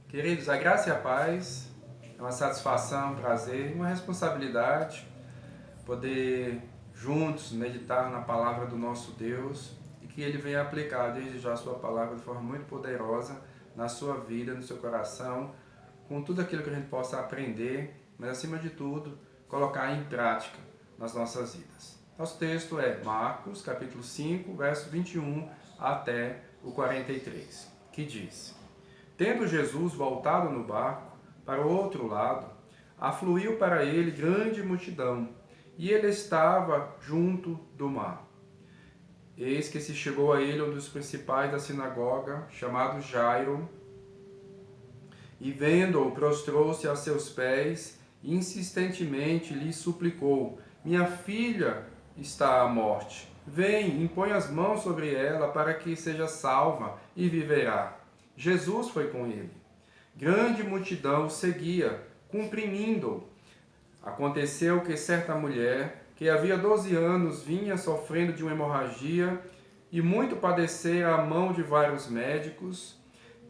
Queridos, a graça e a paz é uma satisfação, um prazer e uma responsabilidade poder juntos meditar na palavra do nosso Deus e que Ele venha aplicar desde já a sua palavra de forma muito poderosa na sua vida, no seu coração, com tudo aquilo que a gente possa aprender, mas acima de tudo, colocar em prática nas nossas vidas. Nosso texto é Marcos, capítulo 5, verso 21 até o 43, que diz: Tendo Jesus voltado no barco para o outro lado, afluiu para ele grande multidão, e ele estava junto do mar. Eis que se chegou a ele um dos principais da sinagoga, chamado Jairo, e vendo-o, prostrou-se a seus pés e insistentemente lhe suplicou: Minha filha está à morte. Vem, impõe as mãos sobre ela para que seja salva e viverá. Jesus foi com ele. Grande multidão o seguia, comprimindo-o. Aconteceu que certa mulher, que havia 12 anos, vinha sofrendo de uma hemorragia e muito padecera a mão de vários médicos,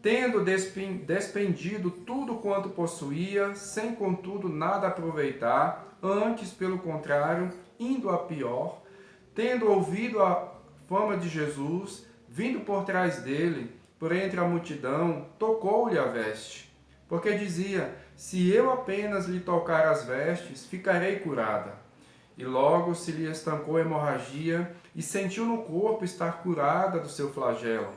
tendo despendido tudo quanto possuía, sem contudo nada aproveitar, antes, pelo contrário, indo a pior, tendo ouvido a fama de Jesus, vindo por trás dele, por entre a multidão, tocou-lhe a veste, porque dizia: Se eu apenas lhe tocar as vestes, ficarei curada. E logo se lhe estancou a hemorragia e sentiu no corpo estar curada do seu flagelo.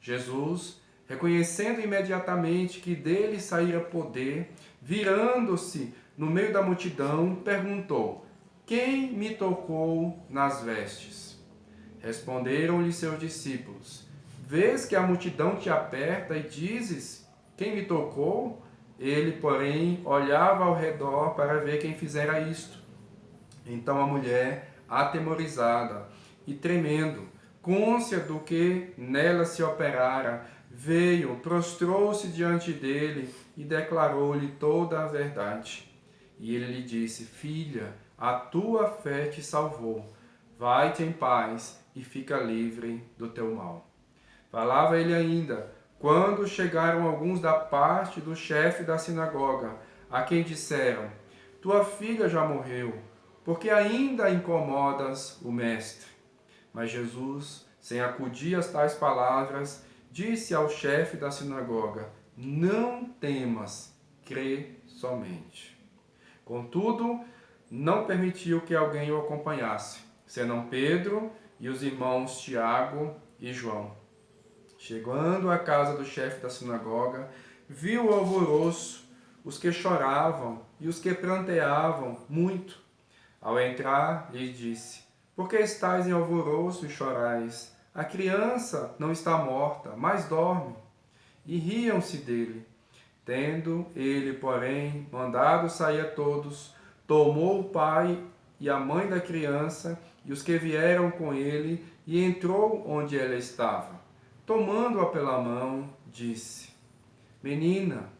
Jesus, reconhecendo imediatamente que dele saíra poder, virando-se no meio da multidão, perguntou: Quem me tocou nas vestes? Responderam-lhe seus discípulos: Vês que a multidão te aperta e dizes: Quem me tocou? Ele, porém, olhava ao redor para ver quem fizera isto. Então a mulher, atemorizada e tremendo, cônscia do que nela se operara, veio, prostrou-se diante dele e declarou-lhe toda a verdade. E ele lhe disse: Filha, a tua fé te salvou. Vai-te em paz e fica livre do teu mal. Falava ele ainda, quando chegaram alguns da parte do chefe da sinagoga, a quem disseram: Tua filha já morreu, porque ainda incomodas o mestre. Mas Jesus, sem acudir às tais palavras, disse ao chefe da sinagoga: Não temas, crê somente. Contudo, não permitiu que alguém o acompanhasse, senão Pedro e os irmãos Tiago e João. Chegando à casa do chefe da sinagoga, viu o alvoroço, os que choravam e os que pranteavam muito. Ao entrar, lhe disse: Por que estáis em alvoroço e chorais? A criança não está morta, mas dorme. E riam-se dele. Tendo ele, porém, mandado sair a todos, tomou o pai e a mãe da criança e os que vieram com ele e entrou onde ela estava. Tomando-a pela mão, disse: Menina,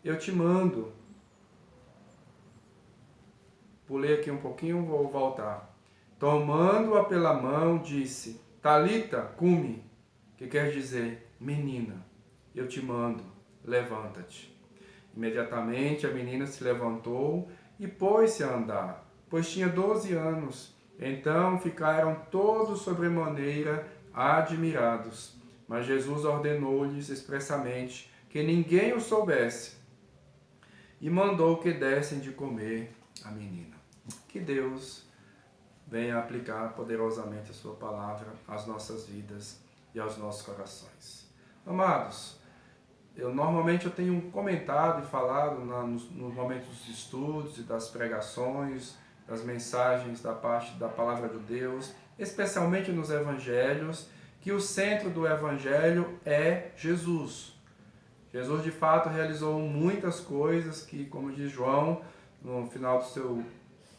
eu te mando. Pulei aqui um pouquinho, vou voltar. Tomando-a pela mão, disse: Talita, cumi, que quer dizer: Menina, eu te mando, levanta-te. Imediatamente a menina se levantou e pôs-se a andar, pois tinha 12 anos. Então ficaram todos sobremaneira admirados. Mas Jesus ordenou-lhes expressamente que ninguém o soubesse e mandou que dessem de comer à menina. Que Deus venha aplicar poderosamente a sua palavra às nossas vidas e aos nossos corações. Amados, normalmente eu tenho comentado e falado nos momentos dos estudos e das pregações, das mensagens da parte da palavra de Deus, especialmente nos evangelhos, que o centro do evangelho é Jesus. Jesus de fato realizou muitas coisas que, como diz João no final do seu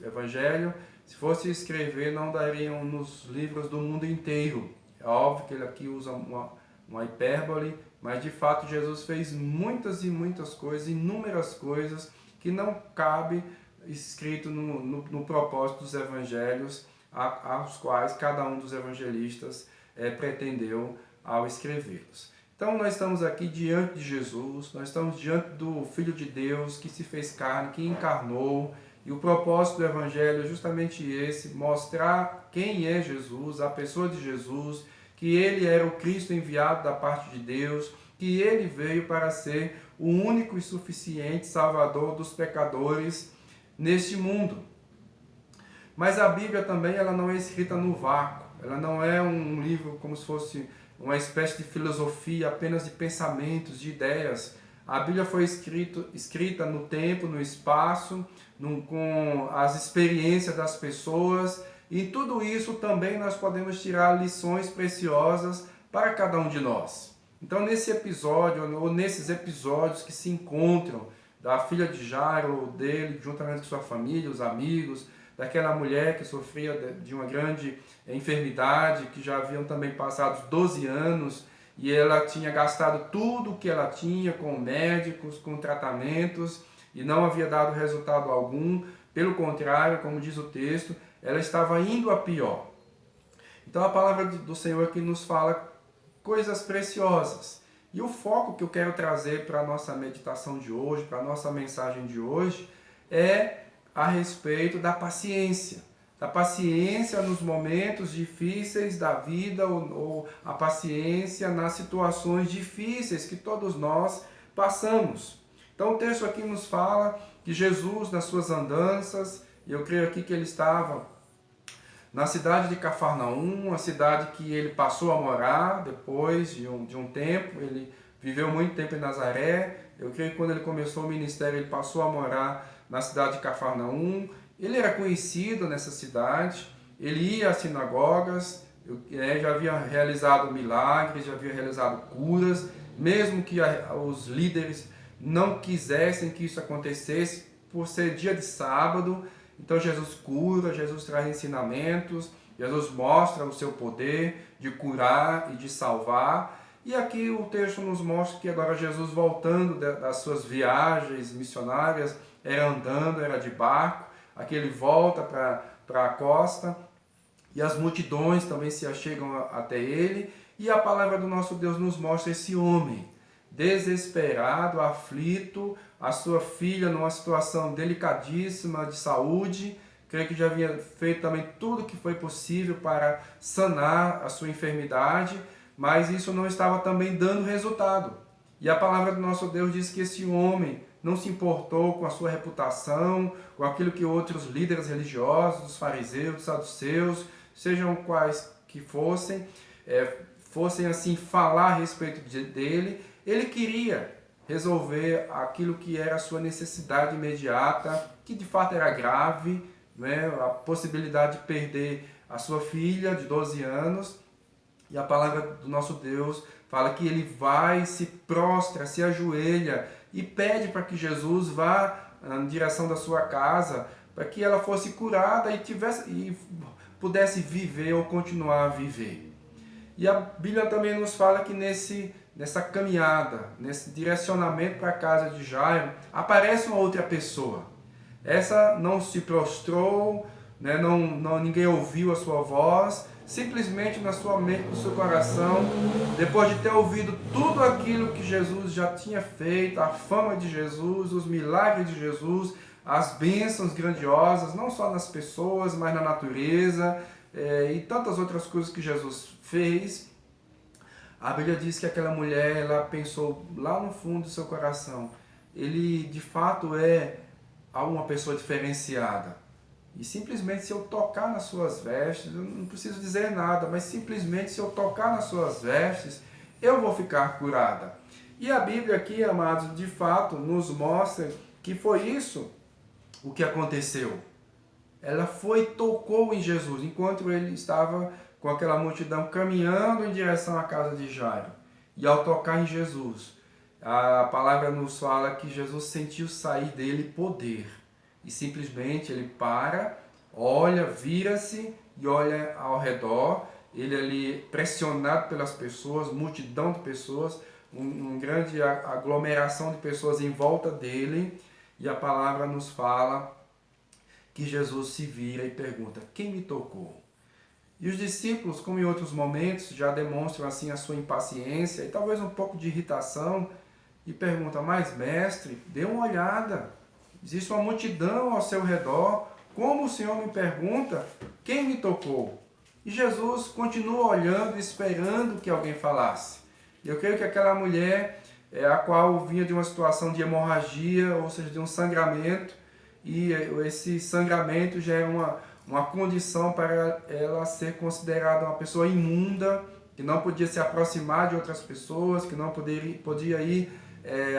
evangelho, se fosse escrever não dariam nos livros do mundo inteiro. É óbvio que ele aqui usa uma hipérbole, mas de fato Jesus fez muitas e muitas coisas, inúmeras coisas que não cabe escrito no propósito dos evangelhos, aos quais cada um dos evangelistas pretendeu ao escrevê-los. Então nós estamos aqui diante de Jesus, nós estamos diante do Filho de Deus que se fez carne, que encarnou, e o propósito do Evangelho é justamente esse, mostrar quem é Jesus, a pessoa de Jesus, que ele era o Cristo enviado da parte de Deus, que ele veio para ser o único e suficiente Salvador dos pecadores neste mundo. Mas a Bíblia também ela não é escrita no vácuo, ela não é um livro como se fosse uma espécie de filosofia apenas de pensamentos, de ideias. A Bíblia foi escrita no tempo, no espaço, com as experiências das pessoas, e em tudo isso também nós podemos tirar lições preciosas para cada um de nós. Então nesse episódio, ou nesses episódios que se encontram, da filha de Jairo, dele, juntamente com sua família, os amigos, daquela mulher que sofria de uma grande enfermidade, que já haviam também passado 12 anos, e ela tinha gastado tudo o que ela tinha com médicos, com tratamentos, e não havia dado resultado algum. Pelo contrário, como diz o texto, ela estava indo a pior. Então a palavra do Senhor aqui nos fala coisas preciosas. E o foco que eu quero trazer para a nossa meditação de hoje, para a nossa mensagem de hoje, é a respeito da paciência. Da paciência nos momentos difíceis da vida ou a paciência nas situações difíceis que todos nós passamos. Então o texto aqui nos fala que Jesus, nas suas andanças, e eu creio aqui que ele estava na cidade de Cafarnaum, a cidade que ele passou a morar depois de um tempo. Ele viveu muito tempo em Nazaré. Eu creio que quando ele começou o ministério, ele passou a morar na cidade de Cafarnaum. Ele era conhecido nessa cidade, ele ia às sinagogas, já havia realizado milagres, já havia realizado curas, mesmo que os líderes não quisessem que isso acontecesse, por ser dia de sábado. Então Jesus cura, Jesus traz ensinamentos, Jesus mostra o seu poder de curar e de salvar. E aqui o texto nos mostra que agora Jesus, voltando das suas viagens missionárias, era andando, era de barco. Aqui ele volta para a costa e as multidões também se achegam até ele. E a palavra do nosso Deus nos mostra esse homem desesperado, aflito, a sua filha numa situação delicadíssima de saúde. Creio que já havia feito também tudo o que foi possível para sanar a sua enfermidade, mas isso não estava também dando resultado. E a palavra do nosso Deus diz que esse homem não se importou com a sua reputação, com aquilo que outros líderes religiosos, os fariseus, os saduceus, sejam quais que fossem assim falar a respeito dele. Ele queria resolver aquilo que era a sua necessidade imediata, que de fato era grave, né? A possibilidade de perder a sua filha de 12 anos. E a palavra do nosso Deus fala que ele vai, se prostra, se ajoelha e pede para que Jesus vá na direção da sua casa, para que ela fosse curada e pudesse viver ou continuar a viver. E a Bíblia também nos fala que nessa caminhada, nesse direcionamento para a casa de Jairo, aparece uma outra pessoa. Essa não se prostrou, né? Ninguém ouviu a sua voz, simplesmente na sua mente, no seu coração, depois de ter ouvido tudo aquilo que Jesus já tinha feito, a fama de Jesus, os milagres de Jesus, as bênçãos grandiosas, não só nas pessoas, mas na natureza, e tantas outras coisas que Jesus fez. A Bíblia diz que aquela mulher, ela pensou lá no fundo do seu coração, ele de fato é uma pessoa diferenciada. E simplesmente se eu tocar nas suas vestes, eu não preciso dizer nada, mas simplesmente se eu tocar nas suas vestes, eu vou ficar curada. E a Bíblia aqui, amados, de fato nos mostra que foi isso o que aconteceu. Ela foi e tocou em Jesus, enquanto ele estava com aquela multidão caminhando em direção à casa de Jairo. E ao tocar em Jesus, a palavra nos fala que Jesus sentiu sair dele poder. E simplesmente ele para, olha, vira-se e olha ao redor. Ele ali pressionado pelas pessoas, multidão de pessoas, uma grande aglomeração de pessoas em volta dele. E a palavra nos fala que Jesus se vira e pergunta: quem me tocou? E os discípulos, como em outros momentos, já demonstram assim a sua impaciência e talvez um pouco de irritação e perguntam: mas mestre, dê uma olhada, existe uma multidão ao seu redor, como o Senhor me pergunta quem me tocou? E Jesus continua olhando, esperando que alguém falasse. Eu creio que aquela mulher, a qual vinha de uma situação de hemorragia, ou seja, de um sangramento, e esse sangramento já é uma condição para ela ser considerada uma pessoa imunda, que não podia se aproximar de outras pessoas, que não podia ir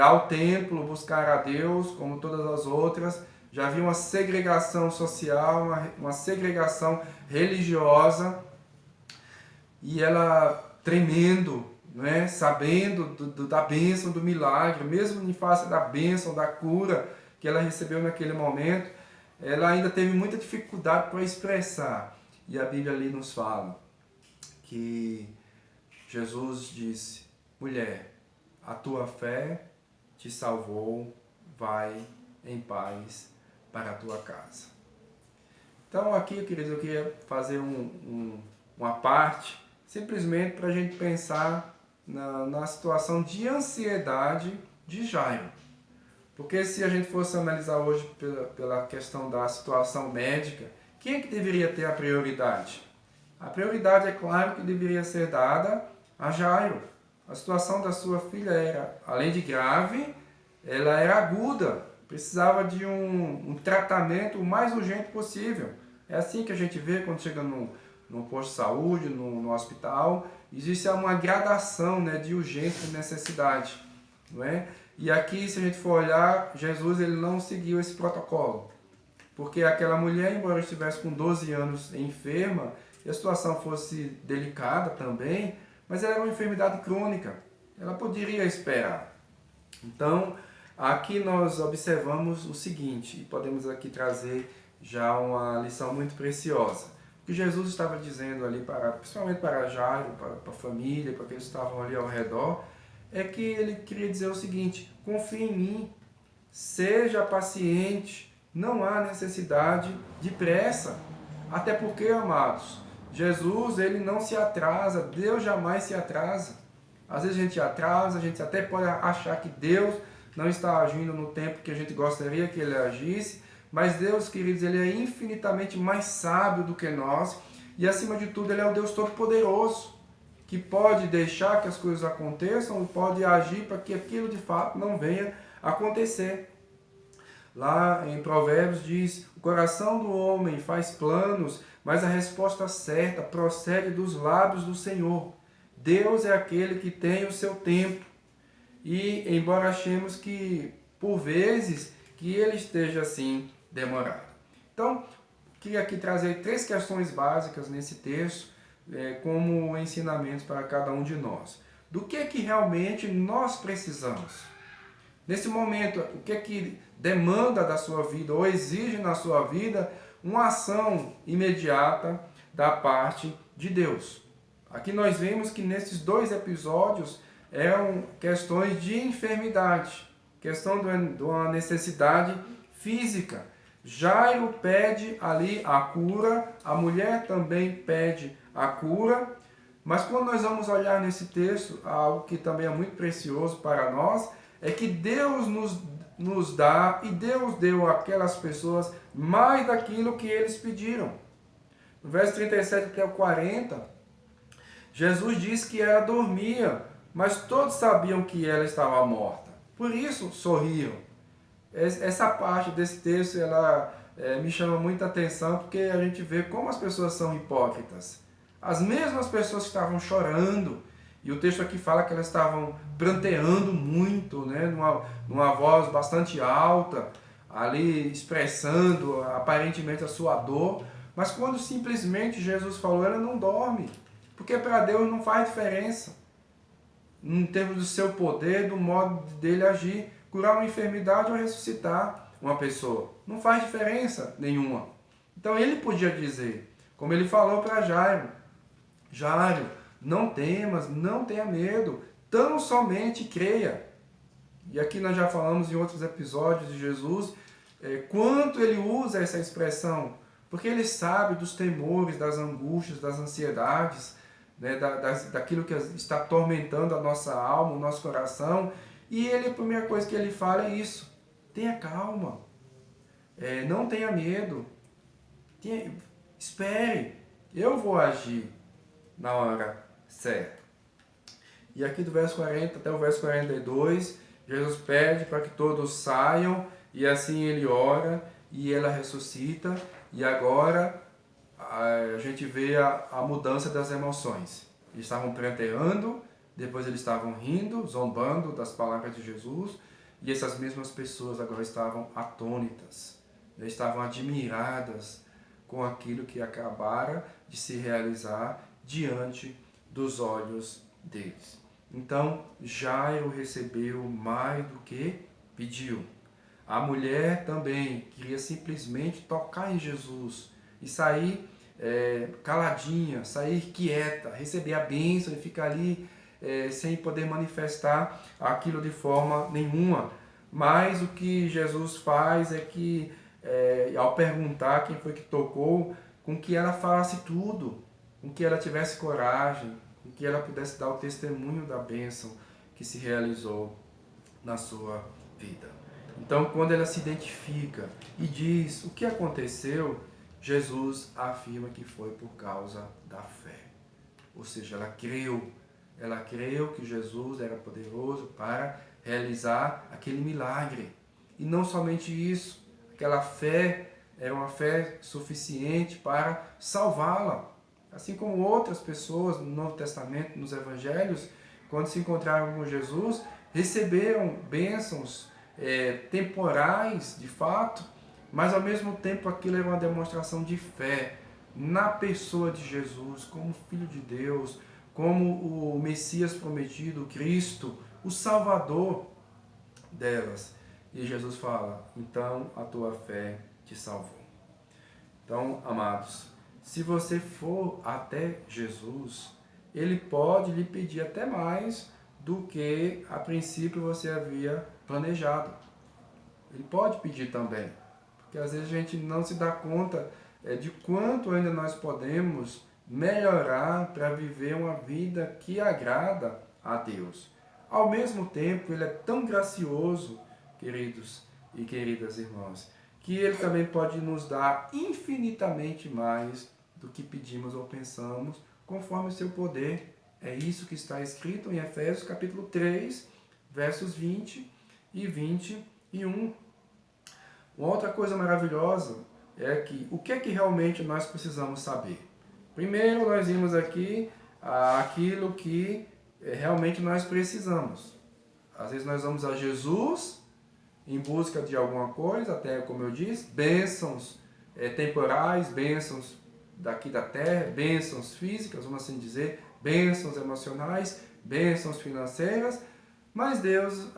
ao templo buscar a Deus, como todas as outras. Já havia uma segregação social, uma segregação religiosa, e ela tremendo, né, sabendo da bênção, do milagre, mesmo em face da bênção, da cura que ela recebeu naquele momento, ela ainda teve muita dificuldade para expressar. E a Bíblia ali nos fala que Jesus disse: mulher, a tua fé te salvou, vai em paz para a tua casa. Então aqui, queridos, eu queria fazer uma parte, simplesmente para a gente pensar na situação de ansiedade de Jairo. Porque se a gente fosse analisar hoje pela questão da situação médica, quem é que deveria ter a prioridade? A prioridade, é claro, que deveria ser dada a Jairo. A situação da sua filha era, além de grave, ela era aguda, precisava de um tratamento o mais urgente possível. É assim que a gente vê quando chega no posto de saúde, no hospital, existe uma gradação, né, de urgência e necessidade, não é? E aqui, se a gente for olhar, Jesus ele não seguiu esse protocolo, porque aquela mulher, embora estivesse com 12 anos enferma, e a situação fosse delicada também, mas ela era uma enfermidade crônica, ela poderia esperar. Então, aqui nós observamos o seguinte, e podemos aqui trazer já uma lição muito preciosa. O que Jesus estava dizendo ali, principalmente para Jairo, para a família, para aqueles que estavam ali ao redor, é que ele queria dizer o seguinte: confie em mim, seja paciente, não há necessidade de pressa. Até porque, amados, Jesus ele não se atrasa, Deus jamais se atrasa. Às vezes a gente atrasa, a gente até pode achar que Deus não está agindo no tempo que a gente gostaria que Ele agisse, mas Deus, queridos, Ele é infinitamente mais sábio do que nós, e acima de tudo Ele é o Deus Todo-Poderoso, que pode deixar que as coisas aconteçam e pode agir para que aquilo de fato não venha acontecer. Lá em Provérbios diz: o coração do homem faz planos, mas a resposta certa procede dos lábios do Senhor. Deus é aquele que tem o seu tempo. E embora achemos que, por vezes, que ele esteja assim demorado. Então, queria aqui trazer 3 questões básicas nesse texto, como ensinamentos para cada um de nós. Do que realmente nós precisamos? Nesse momento, o que demanda da sua vida ou exige na sua vida uma ação imediata da parte de Deus? Aqui nós vemos que nesses 2 episódios eram questões de enfermidade, questão de uma necessidade física. Jairo pede ali a cura, a mulher também pede a cura, mas quando nós vamos olhar nesse texto, algo que também é muito precioso para nós, é que Deus nos dá, e Deus deu àquelas pessoas mais daquilo que eles pediram. No verso 37 até o 40, Jesus diz que ela dormia, mas todos sabiam que ela estava morta. Por isso sorriam. Essa parte desse texto ela me chama muita atenção, porque a gente vê como as pessoas são hipócritas. As mesmas pessoas que estavam chorando, e o texto aqui fala que elas estavam pranteando muito, né, numa voz bastante alta, ali expressando aparentemente a sua dor, mas quando simplesmente Jesus falou, ela não dorme, porque para Deus não faz diferença, em termos do seu poder, do modo dele agir, curar uma enfermidade ou ressuscitar uma pessoa. Não faz diferença nenhuma. Então ele podia dizer, como ele falou para Jairo: Jairo, não temas, não tenha medo, tão somente creia. E aqui nós já falamos em outros episódios de Jesus, quanto ele usa essa expressão, Porque Ele sabe dos temores, das angústias, das ansiedades, né, daquilo que está atormentando a nossa alma, o nosso coração. E Ele, a primeira coisa que Ele fala é isso: tenha calma, não tenha medo, espere, eu vou agir na hora certa. E aqui do verso 40 até o verso 42, Jesus pede para que todos saiam, e assim ele ora, e ela ressuscita, e agora a gente vê a mudança das emoções. Eles estavam pranteando, depois eles estavam rindo, zombando das palavras de Jesus, e essas mesmas pessoas agora estavam atônitas, estavam admiradas com aquilo que acabara de se realizar diante dos olhos deles. Então, Jairo recebeu mais do que pediu. A mulher também queria simplesmente tocar em Jesus e sair caladinha, sair quieta, receber a bênção e ficar ali sem poder manifestar aquilo de forma nenhuma. Mas o que Jesus faz é que, ao perguntar quem foi que tocou, com que ela falasse tudo, com que ela tivesse coragem, com que ela pudesse dar o testemunho da bênção que se realizou na sua vida. Então, quando ela se identifica e diz o que aconteceu, Jesus afirma que foi por causa da fé. Ou seja, ela creu que Jesus era poderoso para realizar aquele milagre. E não somente isso, aquela fé era uma fé suficiente para salvá-la. Assim como outras pessoas no Novo Testamento, nos Evangelhos, quando se encontraram com Jesus, receberam bênçãos temporais, de fato, mas ao mesmo tempo aquilo era uma demonstração de fé na pessoa de Jesus, como Filho de Deus, como o Messias prometido, Cristo, o Salvador delas. E Jesus fala: então a tua fé te salvou. Então, amados, se você for até Jesus, Ele pode lhe pedir até mais do que a princípio você havia planejado. Ele pode pedir também, porque às vezes a gente não se dá conta de quanto ainda nós podemos melhorar para viver uma vida que agrada a Deus. Ao mesmo tempo, Ele é tão gracioso, queridos e queridas irmãs, que Ele também pode nos dar infinitamente mais do que pedimos ou pensamos, conforme o seu poder. É isso que está escrito em Efésios capítulo 3, versos 20 e 21. Uma outra coisa maravilhosa é que o que é que realmente nós precisamos saber? Primeiro, nós vimos aqui aquilo que realmente nós precisamos. Às vezes nós vamos a Jesus em busca de alguma coisa, até como eu disse, bênçãos temporais, bênçãos daqui da terra, bênçãos físicas, vamos assim dizer, bênçãos emocionais, bênçãos financeiras, mas Deus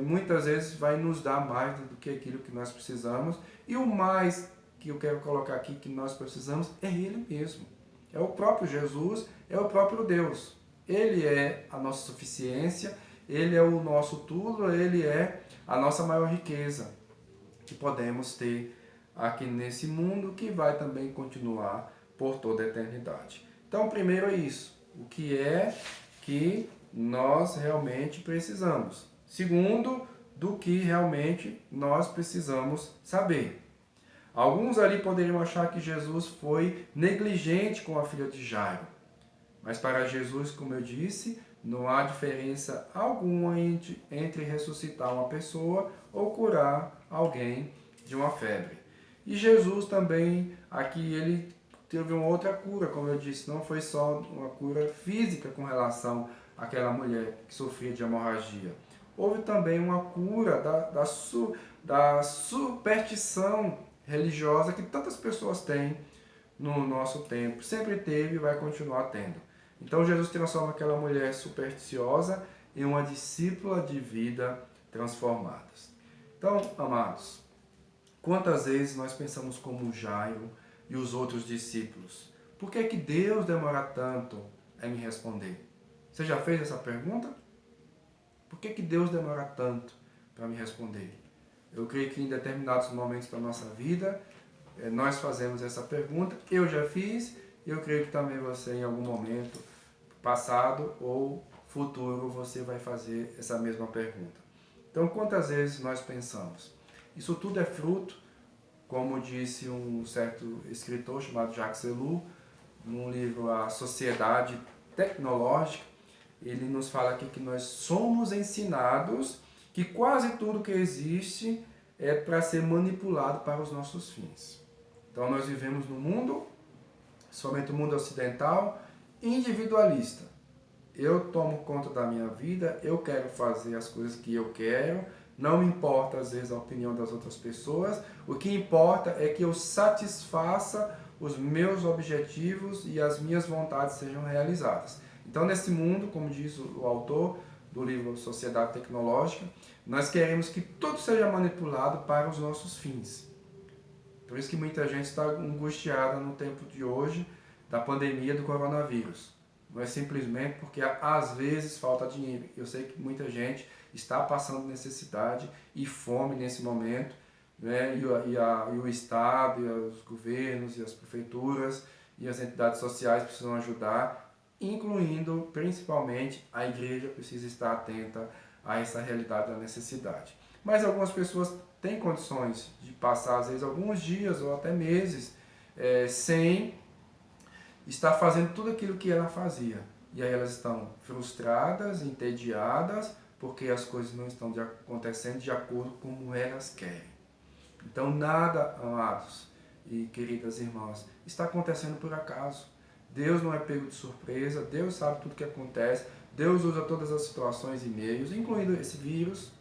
muitas vezes vai nos dar mais do que aquilo que nós precisamos, e o mais que eu quero colocar aqui que nós precisamos é Ele mesmo. É o próprio Jesus, é o próprio Deus. Ele é a nossa suficiência, Ele é o nosso tudo, Ele é a nossa maior riqueza que podemos ter aqui nesse mundo, que vai também continuar por toda a eternidade. Então, primeiro é isso, o que é que nós realmente precisamos. Segundo, do que realmente nós precisamos saber. Alguns ali poderiam achar que Jesus foi negligente com a filha de Jairo. Mas para Jesus, como eu disse, não há diferença alguma entre ressuscitar uma pessoa ou curar alguém de uma febre. E Jesus também, aqui ele teve uma outra cura, como eu disse, não foi só uma cura física com relação àquela mulher que sofria de hemorragia. Houve também uma cura da superstição religiosa que tantas pessoas têm no nosso tempo. Sempre teve e vai continuar tendo. Então Jesus transforma aquela mulher supersticiosa em uma discípula de vida transformada. Então, amados, quantas vezes nós pensamos como Jairo e os outros discípulos? Por que é que Deus demora tanto em me responder? Você já fez essa pergunta? Por que é que Deus demora tanto para me responder? Eu creio que em determinados momentos da nossa vida, nós fazemos essa pergunta, eu já fiz, eu creio que também você em algum momento passado ou futuro você vai fazer essa mesma pergunta. Então, quantas vezes nós pensamos? Isso tudo é fruto, como disse um certo escritor chamado Jacques Ellul, num livro A Sociedade Tecnológica, ele nos fala aqui que nós somos ensinados que quase tudo que existe é para ser manipulado para os nossos fins. Então nós vivemos num mundo, somente o mundo ocidental, individualista. Eu tomo conta da minha vida, eu quero fazer as coisas que eu quero, não me importa às vezes a opinião das outras pessoas, o que importa é que eu satisfaça os meus objetivos e as minhas vontades sejam realizadas. Então nesse mundo, como diz o autor do livro Sociedade Tecnológica, nós queremos que tudo seja manipulado para os nossos fins. Por isso que muita gente está angustiada no tempo de hoje da pandemia do coronavírus. Não é simplesmente porque às vezes falta dinheiro. Eu sei que muita gente está passando necessidade e fome nesse momento, né? E o Estado, e os governos, e as prefeituras, e as entidades sociais precisam ajudar, incluindo principalmente a igreja precisa estar atenta a essa realidade da necessidade. Mas algumas pessoas têm condições de passar às vezes alguns dias ou até meses sem estar fazendo tudo aquilo que ela fazia. E aí elas estão frustradas, entediadas, porque as coisas não estão acontecendo de acordo com como elas querem. Então nada, amados e queridas irmãs, está acontecendo por acaso. Deus não é pego de surpresa, Deus sabe tudo o que acontece, Deus usa todas as situações e meios, incluindo esse vírus,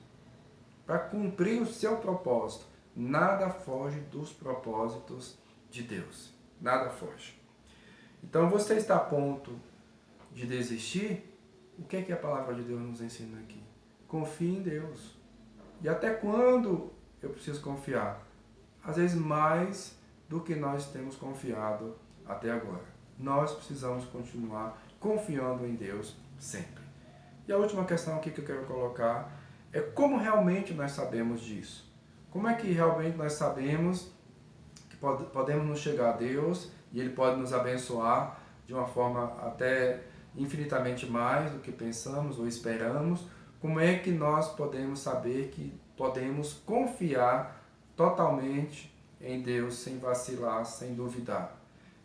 para cumprir o seu propósito. Nada foge dos propósitos de Deus. Nada foge. Então você está a ponto de desistir? O que é que a palavra de Deus nos ensina aqui? Confie em Deus. E até quando eu preciso confiar? Às vezes mais do que nós temos confiado até agora. Nós precisamos continuar confiando em Deus sempre. E a última questão aqui que eu quero colocar é como realmente nós sabemos disso. Como é que realmente nós sabemos que podemos nos chegar a Deus e Ele pode nos abençoar de uma forma até infinitamente mais do que pensamos ou esperamos? Como é que nós podemos saber que podemos confiar totalmente em Deus, sem vacilar, sem duvidar?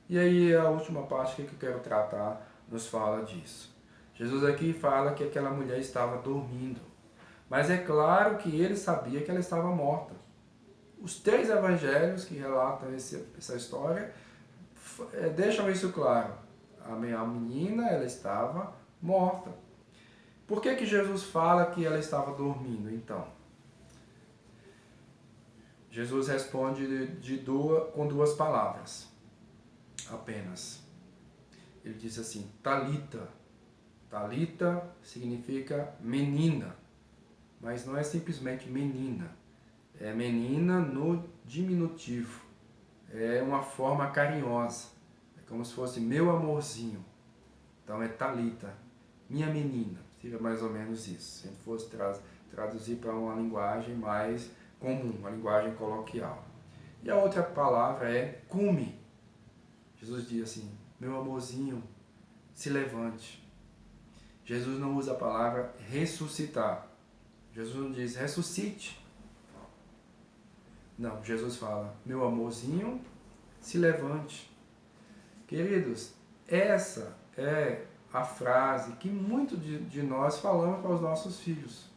E aí a última parte que eu quero tratar nos fala disso. Jesus aqui fala que aquela mulher estava dormindo, mas é claro que ele sabia que ela estava morta. Os 3 evangelhos que relatam essa história deixam isso claro. A menina, ela estava morta. Por que Jesus fala que ela estava dormindo, então? Jesus responde com 2 palavras, apenas. Ele diz assim, Talita. Talita significa menina, mas não é simplesmente menina. É menina no diminutivo. É uma forma carinhosa. É como se fosse meu amorzinho. Então é Talita, minha menina. Seria mais ou menos isso. Se a gente fosse traduzir para uma linguagem mais comum, uma linguagem coloquial. E a outra palavra é cume. Jesus diz assim, meu amorzinho, se levante. Jesus não usa a palavra ressuscitar. Jesus não diz ressuscite. Não, Jesus fala, meu amorzinho, se levante. Queridos, essa é a frase que muitos de nós falamos para os nossos filhos.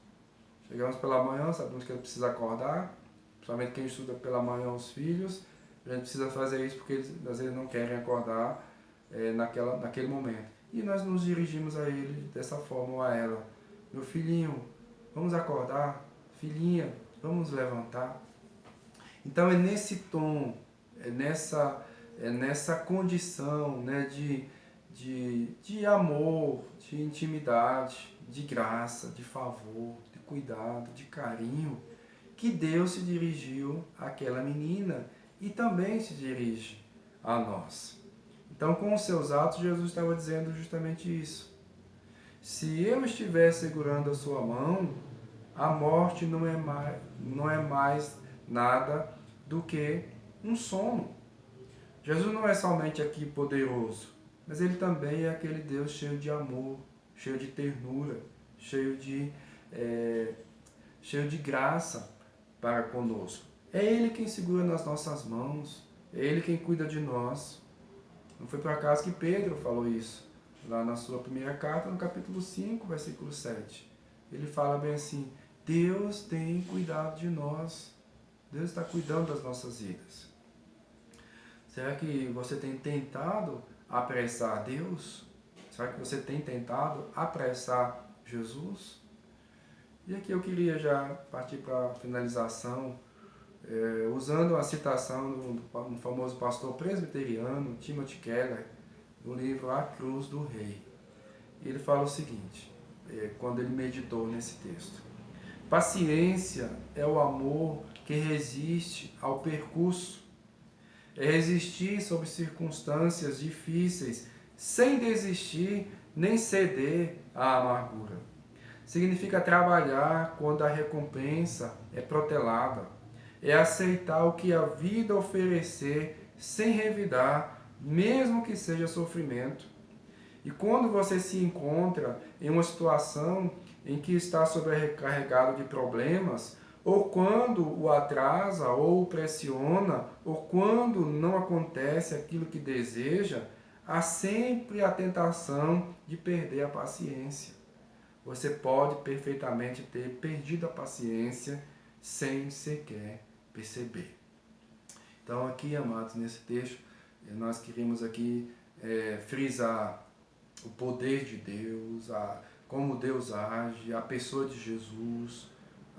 Chegamos pela manhã, sabemos que ele precisa acordar, principalmente quem estuda pela manhã os filhos, a gente precisa fazer isso porque eles às vezes não querem acordar naquele momento. E nós nos dirigimos a ele dessa forma ou a ela. Meu filhinho, vamos acordar? Filhinha, vamos levantar? Então é nesse tom, é nessa condição, né, de amor, de intimidade, de graça, de favor, de cuidado, de carinho, que Deus se dirigiu àquela menina e também se dirige a nós. Então, com os seus atos, Jesus estava dizendo justamente isso. Se eu estiver segurando a sua mão, a morte não é mais nada do que um sono. Jesus não é somente aqui poderoso, mas ele também é aquele Deus cheio de amor, cheio de ternura, cheio de graça para conosco. É Ele quem segura nas nossas mãos, é Ele quem cuida de nós. Não foi por acaso que Pedro falou isso, lá na sua primeira carta, no capítulo 5, versículo 7. Ele fala bem assim: Deus tem cuidado de nós, Deus está cuidando das nossas vidas. Será que você tem tentado apressar Deus? Será que você tem tentado apressar Jesus? E aqui eu queria já partir para a finalização, usando a citação do famoso pastor presbiteriano Timothy Keller, no livro A Cruz do Rei. Ele fala o seguinte, quando ele meditou nesse texto: paciência é o amor que resiste ao percurso, é resistir sob circunstâncias difíceis, sem desistir nem ceder à amargura. Significa trabalhar quando a recompensa é protelada, é aceitar o que a vida oferecer sem revidar, mesmo que seja sofrimento. E quando você se encontra em uma situação em que está sobrecarregado de problemas, ou quando o atrasa ou o pressiona, ou quando não acontece aquilo que deseja, há sempre a tentação de perder a paciência. Você pode perfeitamente ter perdido a paciência sem sequer perceber. Então aqui, amados, nesse texto, nós queremos aqui frisar o poder de Deus, como Deus age, a pessoa de Jesus,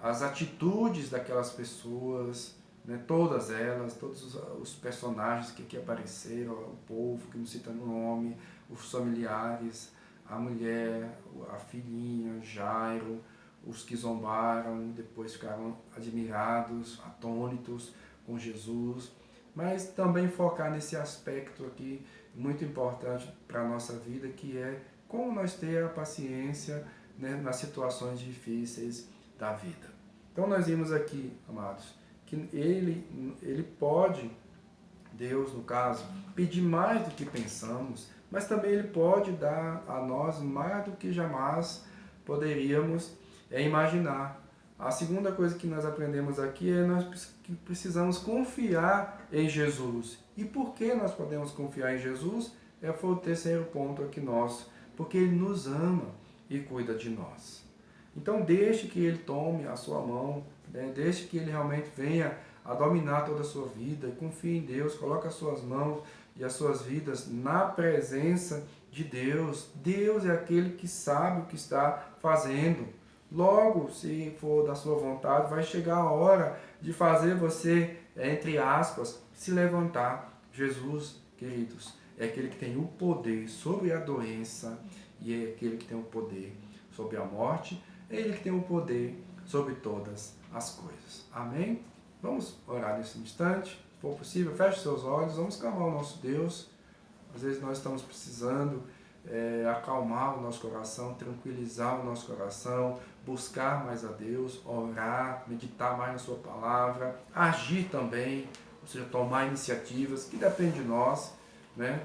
as atitudes daquelas pessoas, né, todas elas, todos os personagens que aqui apareceram, o povo que não cita no nome, os familiares, a mulher, a filhinha, Jairo, os que zombaram, depois ficaram admirados, atônitos com Jesus, mas também focar nesse aspecto aqui muito importante para a nossa vida, que é como nós ter a paciência, né, nas situações difíceis da vida. Então nós vimos aqui, amados, que ele pode, Deus no caso, pedir mais do que pensamos, mas também Ele pode dar a nós mais do que jamais poderíamos imaginar. A segunda coisa que nós aprendemos aqui é nós precisamos confiar em Jesus. E por que nós podemos confiar em Jesus? Foi o terceiro ponto aqui nosso. Porque Ele nos ama e cuida de nós. Então deixe que Ele tome a sua mão, né? Deixe que Ele realmente venha a dominar toda a sua vida. Confie em Deus, coloque as suas mãos e as suas vidas na presença de Deus. Deus é aquele que sabe o que está fazendo. Logo, se for da sua vontade, vai chegar a hora de fazer você, entre aspas, se levantar. Jesus, queridos, é aquele que tem o poder sobre a doença e é aquele que tem o poder sobre a morte. É Ele que tem o poder sobre todas as coisas. Amém? Vamos orar nesse instante. Se for possível, feche seus olhos. Vamos clamar o nosso Deus. Às vezes nós estamos precisando acalmar o nosso coração, tranquilizar o nosso coração, buscar mais a Deus, orar, meditar mais na sua palavra, agir também, ou seja, tomar iniciativas, que depende de nós, né?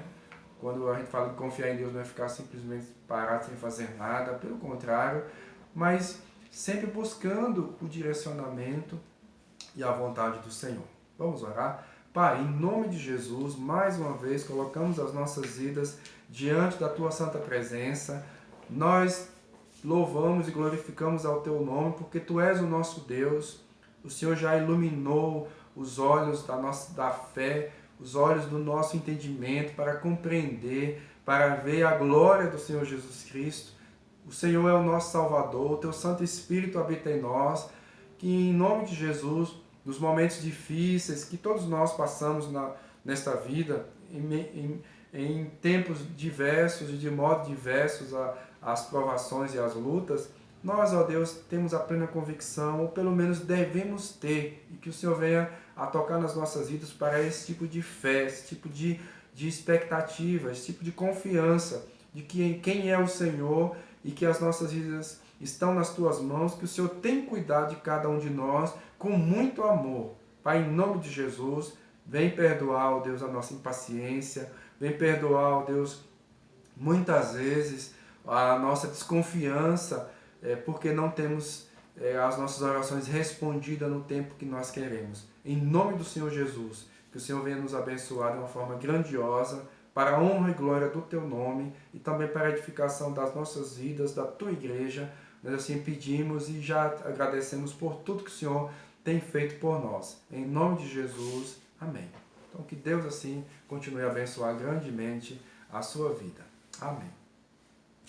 Quando a gente fala de confiar em Deus, não é ficar simplesmente parado sem fazer nada, pelo contrário, mas sempre buscando o direcionamento e a vontade do Senhor. Vamos orar? Pai, em nome de Jesus, mais uma vez, colocamos as nossas vidas diante da Tua santa presença. Nós louvamos e glorificamos ao Teu nome, porque Tu és o nosso Deus. O Senhor já iluminou os olhos da fé, os olhos do nosso entendimento para compreender, para ver a glória do Senhor Jesus Cristo. O Senhor é o nosso Salvador, o Teu Santo Espírito habita em nós, que em nome de Jesus, nos momentos difíceis que todos nós passamos nesta vida, em tempos diversos e de modo diversos as provações e as lutas, nós, ó Deus, temos a plena convicção, ou pelo menos devemos ter, e que o Senhor venha a tocar nas nossas vidas para esse tipo de fé, esse tipo de expectativa, esse tipo de confiança de que quem é o Senhor e que as nossas vidas estão nas Tuas mãos, que o Senhor tem cuidado de cada um de nós com muito amor. Pai, em nome de Jesus, Vem perdoar, ó Deus, a nossa impaciência. Vem perdoar, ó Deus, muitas vezes a nossa desconfiança, porque não temos as nossas orações respondidas no tempo que nós queremos. Em nome do Senhor Jesus, que o Senhor venha nos abençoar de uma forma grandiosa, para a honra e glória do Teu nome e também para a edificação das nossas vidas, da Tua igreja. Nós assim pedimos e já agradecemos por tudo que o Senhor tem feito por nós. Em nome de Jesus, amém. Então que Deus assim continue a abençoar grandemente a sua vida. Amém.